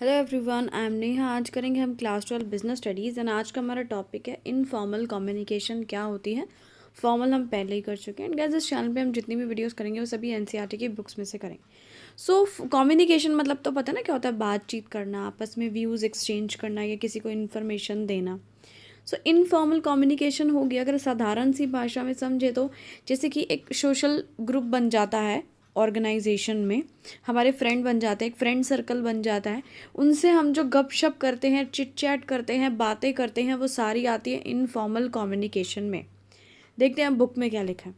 Hello everyone, I am Neha. आज करेंगे हम क्लास 12 बिजनेस स्टडीज़ एंड आज का हमारा टॉपिक है इनफॉर्मल कम्युनिकेशन क्या होती है। फॉर्मल हम पहले ही कर चुके हैं एंड गाइस इस चैनल पे हम जितनी भी वीडियोस करेंगे वो सभी एनसीईआरटी की बुक्स में से करेंगे। सो कम्युनिकेशन मतलब तो पता है ना क्या होता है, बातचीत करना, आपस में व्यूज़ एक्सचेंज करना या किसी को इन्फॉर्मेशन देना। सो इनफॉर्मल कम्युनिकेशन हो गया, अगर साधारण सी भाषा में समझे तो जैसे कि एक सोशल ग्रुप बन जाता है ऑर्गेनाइजेशन में, हमारे फ्रेंड बन जाते हैं, एक फ्रेंड सर्कल बन जाता है, उनसे हम जो गपशप करते हैं, चिट चैट करते हैं, बातें करते हैं, वो सारी आती है इनफॉर्मल कम्युनिकेशन में। देखते हैं बुक में क्या लिखा है।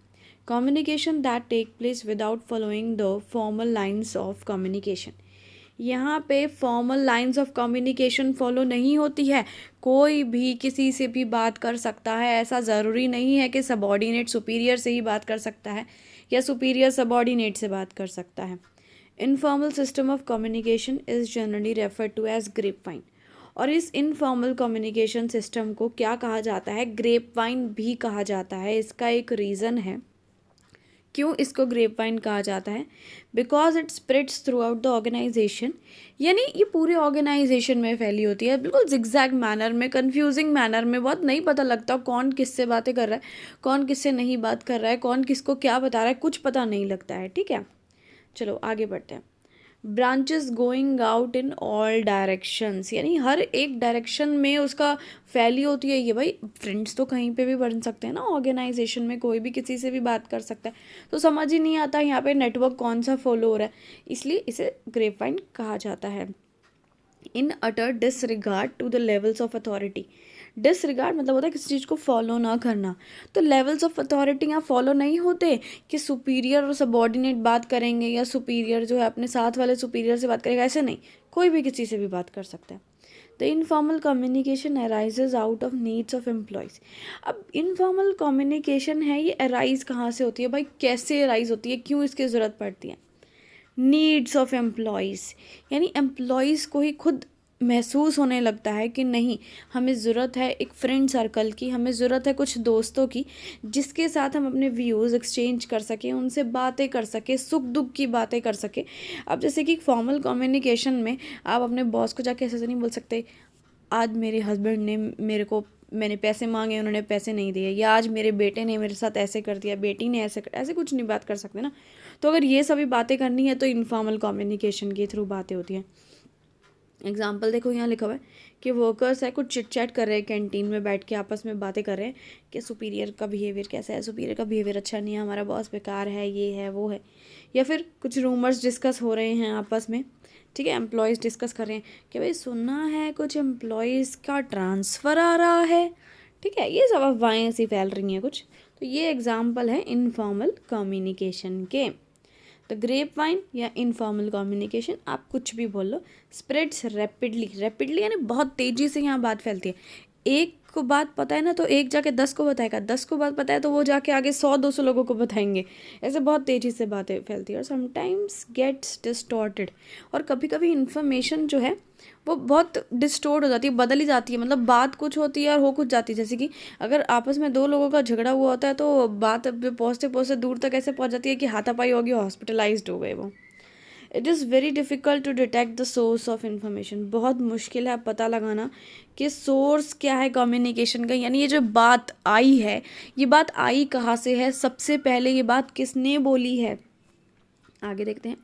Communication that take place without following the formal lines of communication. यहाँ पे formal lines of communication follow नहीं होती है। कोई भी किसी से भी बात कर सकता है, ऐसा ज़रूरी नहीं है कि सबॉर्डिनेट सुपीरियर से ही बात कर सकता है या सुपीरियर सबॉर्डिनेट से बात कर सकता है। Informal system of communication is generally refer to as grapevine. और इस इनफॉर्मल कम्युनिकेशन सिस्टम को क्या कहा जाता है? ग्रेपवाइन भी कहा जाता है। इसका एक रीज़न है क्यों इसको ग्रेप वाइन कहा जाता है। Because it spreads throughout the organisation, यानी ये पूरे ऑर्गेनाइजेशन में फैली होती है, बिल्कुल जिगजैग मैनर में, कंफ्यूजिंग मैनर में। बहुत नहीं पता लगता कौन किससे बातें कर रहा है, कौन किससे नहीं बात कर रहा है, कौन किसको क्या बता रहा है, कुछ पता नहीं लगता है। ठीक है, चलो आगे बढ़ते हैं। Branches going out in all directions, यानी हर एक डायरेक्शन में उसका फैली होती है। ये भाई फ्रेंड्स तो कहीं पे भी बन सकते हैं ना, ऑर्गेनाइजेशन में कोई भी किसी से भी बात कर सकता है। तो समझ ही नहीं आता यहाँ पे नेटवर्क कौन सा फॉलो हो रहा है, इसलिए इसे ग्रेपवाइन कहा जाता है। In utter disregard to the levels of authority. Disregard मतलब होता है किसी चीज़ को फॉलो ना करना। तो लेवल्स ऑफ अथॉरिटी यहाँ फॉलो नहीं होते कि सुपीरियर और सबॉर्डिनेट बात करेंगे या सुपीरियर जो है अपने साथ वाले सुपीरियर से बात करेगा, ऐसे नहीं, कोई भी किसी से भी बात कर सकता है। The informal communication arises out of needs of employees. अब इनफॉर्मल कम्युनिकेशन है, ये अराइज कहाँ से होती है भाई, कैसे अराइज होती है, क्यों इसकी ज़रूरत पड़ती है? नीड्स ऑफ एम्प्लॉयज़, यानी एम्प्लॉयज़ को ही खुद महसूस होने लगता है कि नहीं, हमें ज़रूरत है एक फ्रेंड सर्कल की, हमें ज़रूरत है कुछ दोस्तों की जिसके साथ हम अपने व्यूज़ एक्सचेंज कर सकें, उनसे बातें कर सकें, सुख दुख की बातें कर सकें। अब जैसे कि फॉर्मल कम्युनिकेशन में आप अपने बॉस को जाके ऐसे नहीं बोल सकते, आज मेरे हस्बैंड ने मैंने पैसे मांगे, उन्होंने पैसे नहीं दिए, या आज मेरे बेटे ने मेरे साथ ऐसे कर दिया, बेटी ने ऐसे कुछ नहीं बात कर सकते ना। तो अगर ये सभी बातें करनी है तो इनफॉर्मल कम्युनिकेशन के थ्रू बातें होती हैं। एग्जाम्पल देखो, यहाँ लिखा हुआ है कि वर्कर्स है कुछ चिट चैट कर रहे हैं कैंटीन में बैठ के, आपस में बातें कर रहे हैं कि सुपीरियर का बिहेवियर कैसा है, सुपीरियर का बिहेवियर अच्छा नहीं है, हमारा बॉस बेकार है, ये है वो है। या फिर कुछ रूमर्स डिस्कस हो रहे हैं आपस में। ठीक है, एम्प्लॉयज़ डिस्कस कर रहे हैं कि भाई सुनना है कुछ एम्प्लॉयज़ का ट्रांसफ़र आ रहा है। ठीक है, ये सब अफवाहें ऐसी फैल रही हैं कुछ। तो ये एग्जाम्पल है इनफॉर्मल कम्युनिकेशन के। द ग्रेप वाइन या इनफॉर्मल कम्युनिकेशन, आप कुछ भी बोल लो, स्प्रेड्स रैपिडली। रैपिडली यानी बहुत तेज़ी से यहाँ बात फैलती है। एक को बात पता है ना तो एक जाके 10 को बताएगा, 10 को बात पता है तो वो जाके आगे 100-200 लोगों को बताएंगे। ऐसे बहुत तेज़ी से बातें फैलती है और समटाइम्स गेट्स डिस्टॉर्टेड। और कभी कभी इंफॉर्मेशन जो है वो बहुत डिस्टोर्ट हो जाती है, बदल ही जाती है। मतलब बात कुछ होती है और हो कुछ जाती है। जैसे कि अगर आपस में दो लोगों का झगड़ा हुआ होता है तो बात पहुँचते पहुँचते दूर तक ऐसे पहुँच जाती है कि हाथापाई हो गई, हॉस्पिटलाइज्ड हो गए वो। It is very difficult to detect the source of information. बहुत मुश्किल है पता लगाना कि सोर्स क्या है कम्युनिकेशन का, यानी ये जो बात आई है, ये बात आई कहाँ से है, सबसे पहले ये बात किसने बोली है। आगे देखते हैं।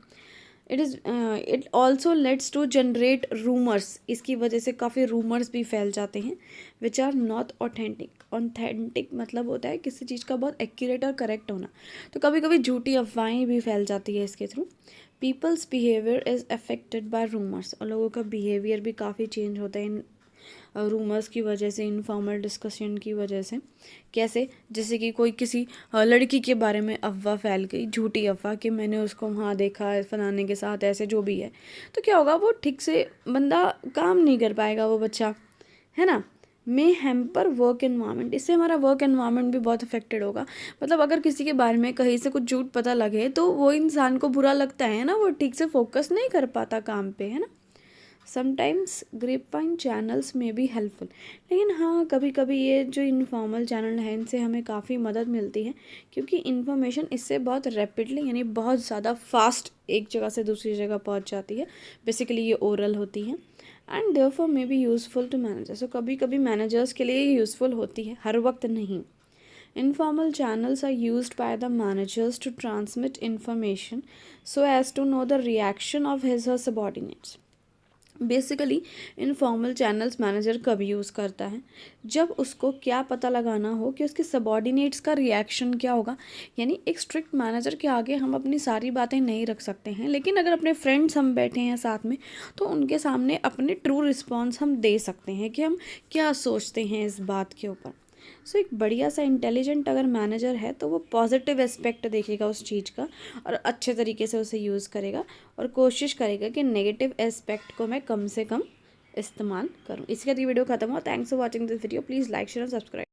It also lets to generate rumours. इसकी वजह से काफ़ी रूमर्स भी फैल जाते हैं which are not authentic. Authentic मतलब होता है किसी चीज़ का बहुत एक्यूरेट और करेक्ट होना। तो कभी कभी झूठी अफवाहें भी फैल जाती है इसके through. Peoples behaviour is affected by rumours, और लोगों का बिहेवियर भी काफ़ी चेंज होता है इन रूमर्स की वजह से, इनफॉर्मल डिस्कशन की वजह से। कैसे? जैसे कि कोई किसी लड़की के बारे में अफवाह फैल गई, झूठी अफवाह कि मैंने उसको वहाँ देखा है फलाने के साथ, ऐसे जो भी है। तो क्या होगा, वो ठीक से बंदा काम नहीं कर पाएगा, वो बच्चा, है ना। मे हैम्पर वर्क एनवायरनमेंट, इससे हमारा वर्क एनवायरनमेंट भी बहुत अफेक्टेड होगा। मतलब अगर किसी के बारे में कहीं से कुछ झूठ पता लगे तो वो इंसान को बुरा लगता है ना, वो ठीक से फोकस नहीं कर पाता काम पे, है ना। समटाइम्स ग्रेपवाइन चैनल्स में भी हेल्पफुल, लेकिन हाँ कभी कभी ये जो इनफॉर्मल चैनल है इनसे हमें काफ़ी मदद मिलती है, क्योंकि इन्फॉर्मेशन इससे बहुत रैपिडली यानी बहुत ज़्यादा फास्ट एक जगह से दूसरी जगह पहुंच जाती है। बेसिकली ये ओरल होती है and therefore may be useful to managers. So कभी कभी मैनेजर्स के लिए ये यूज़फुल होती है, हर वक्त नहीं। Informal channels are used by the managers to transmit information so as to know the reaction of his or subordinates. Basically informal channels manager कब यूज़ करता है, जब उसको क्या पता लगाना हो कि उसके सबॉर्डिनेट्स का रिएक्शन क्या होगा। यानी एक स्ट्रिक्ट मैनेजर के आगे हम अपनी सारी बातें नहीं रख सकते हैं, लेकिन अगर अपने फ्रेंड्स हम बैठे हैं साथ में तो उनके सामने अपने ट्रू रिस्पॉन्स हम दे सकते हैं कि हम क्या सोचते हैं इस बात के ऊपर। सो एक बढ़िया सा इंटेलिजेंट अगर मैनेजर है तो वो पॉजिटिव एस्पेक्ट देखेगा उस चीज़ का और अच्छे तरीके से उसे यूज़ करेगा और कोशिश करेगा कि नेगेटिव एस्पेक्ट को मैं कम से कम इस्तेमाल करूँ। इसके बाद ये वीडियो खत्म हुआ। Thanks for watching this video. Please like share और सब्सक्राइब।